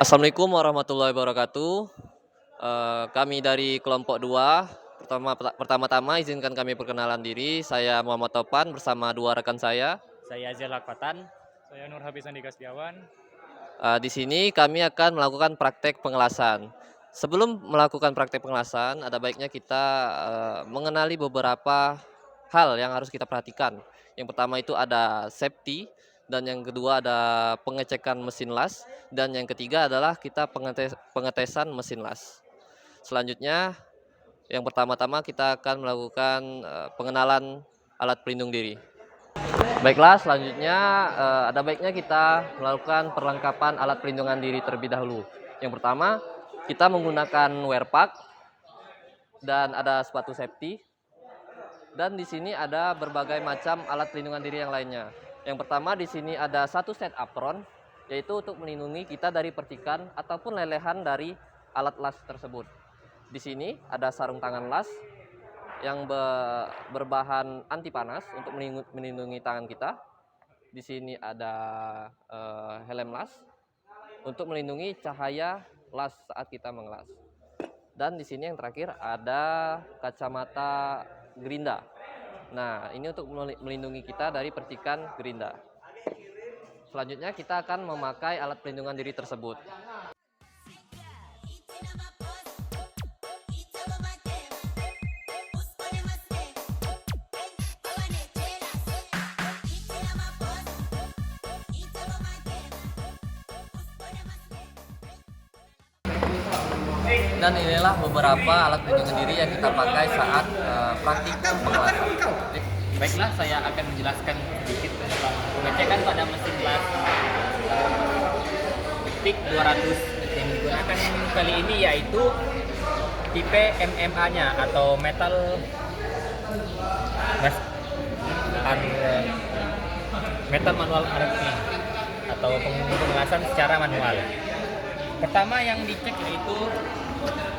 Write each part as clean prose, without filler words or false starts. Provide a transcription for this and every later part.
Assalamualaikum warahmatullahi wabarakatuh. Kami dari kelompok 2. Pertama-tama izinkan kami perkenalan diri. Saya Muhammad Topan bersama 2 rekan saya. Saya Azal Lakpatan. Saya Nur Habis Andika Setiawan. Di sini kami akan melakukan praktek pengelasan. Sebelum melakukan praktek pengelasan, ada baiknya kita mengenali beberapa hal yang harus kita perhatikan. Yang pertama itu ada safety, dan yang kedua ada pengecekan mesin las, dan yang ketiga adalah kita pengetesan mesin las. Selanjutnya, yang pertama-tama kita akan melakukan pengenalan alat pelindung diri. Baiklah, selanjutnya ada baiknya kita melakukan perlengkapan alat pelindungan diri terlebih dahulu. Yang pertama, kita menggunakan wear pack dan ada sepatu safety. Dan di sini ada berbagai macam alat pelindungan diri yang lainnya. Yang pertama di sini ada satu set apron, yaitu untuk melindungi kita dari percikan ataupun lelehan dari alat las tersebut. Di sini ada sarung tangan las yang berbahan anti panas untuk melindungi tangan kita. Di sini ada helm las untuk melindungi cahaya las saat kita mengelas. Dan di sini yang terakhir ada kacamata gerinda. Nah, ini untuk melindungi kita dari percikan gerinda. Selanjutnya kita akan memakai alat pelindungan diri tersebut. Dan inilah beberapa alat pelindungan diri yang kita pakai saat praktikum pengelasan. Baiklah, saya akan menjelaskan sedikit tentang pengecekan pada mesin las TIG 200 yang digunakan kali ini, yaitu tipe MMA-nya atau metal manual arcing atau pengelasan secara manual. Pertama yang dicek yaitu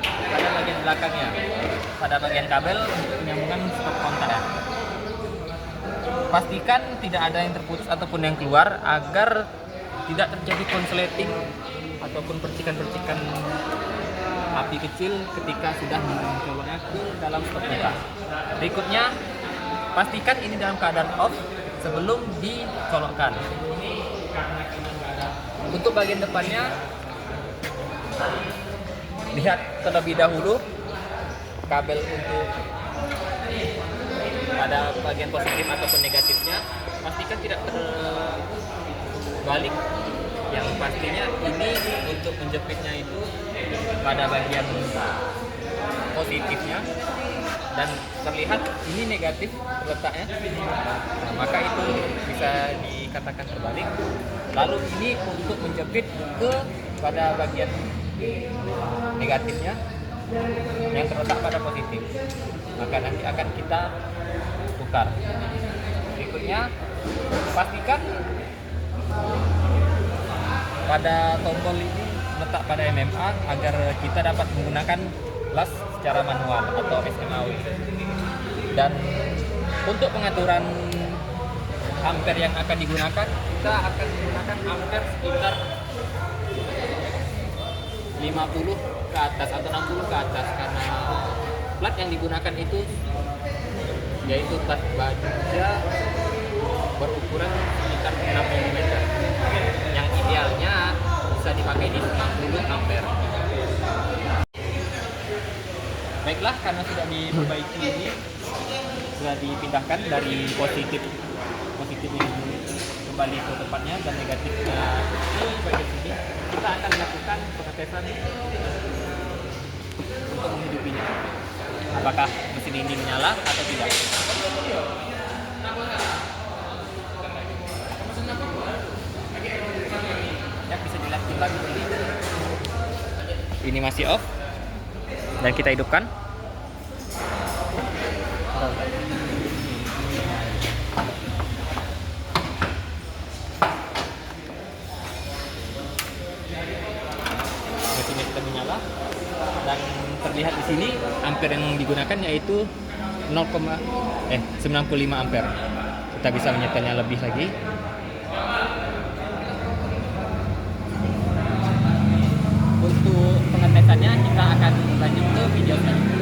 pada bagian belakangnya, pada bagian kabel untuk penyambungan stop kontak. Pastikan tidak ada yang terputus ataupun yang keluar agar tidak terjadi konsleting ataupun percikan-percikan api kecil ketika sudah mencoloknya ke dalam stop kontak. Berikutnya, pastikan ini dalam keadaan off sebelum dicolokkan. Untuk bagian depannya, lihat terlebih dahulu kabel untuk pada bagian positif ataupun negatifnya, pastikan tidak terbalik. Yang pastinya ini untuk menjepitnya itu pada bagian positifnya dan terlihat ini negatif letaknya, nah, maka itu bisa dikatakan terbalik. Lalu ini untuk menjepit ke pada bagian negatifnya yang terletak pada positif, maka nanti akan kita tukar. Berikutnya, pastikan pada tombol ini letak pada MMA agar kita dapat menggunakan las secara manual atau SMAW. Dan untuk pengaturan ampere yang akan digunakan, kita akan menggunakan ampere sekitar 50 ke atas atau 60 ke atas, karena plat yang digunakan itu yaitu plat baja berukuran sekitar 6 mm yang idealnya bisa dipakai di 90 ampere. Baiklah, karena sudah diperbaiki ini, sudah dipindahkan dari positifnya kembali ke tempatnya dan negatifnya di bagian sini, kita akan melakukan pengetesan untuk menghidupinya, apakah mesin ini menyala atau tidak. Ya, bisa dilanjut lagi. Ini masih off dan kita hidupkan. Mesinnya sudah menyala dan terlihat di sini ampere yang digunakan yaitu 95 ampere. Kita bisa menyetelnya lebih lagi. selanjutnya kita akan lanjut ke video selanjutnya.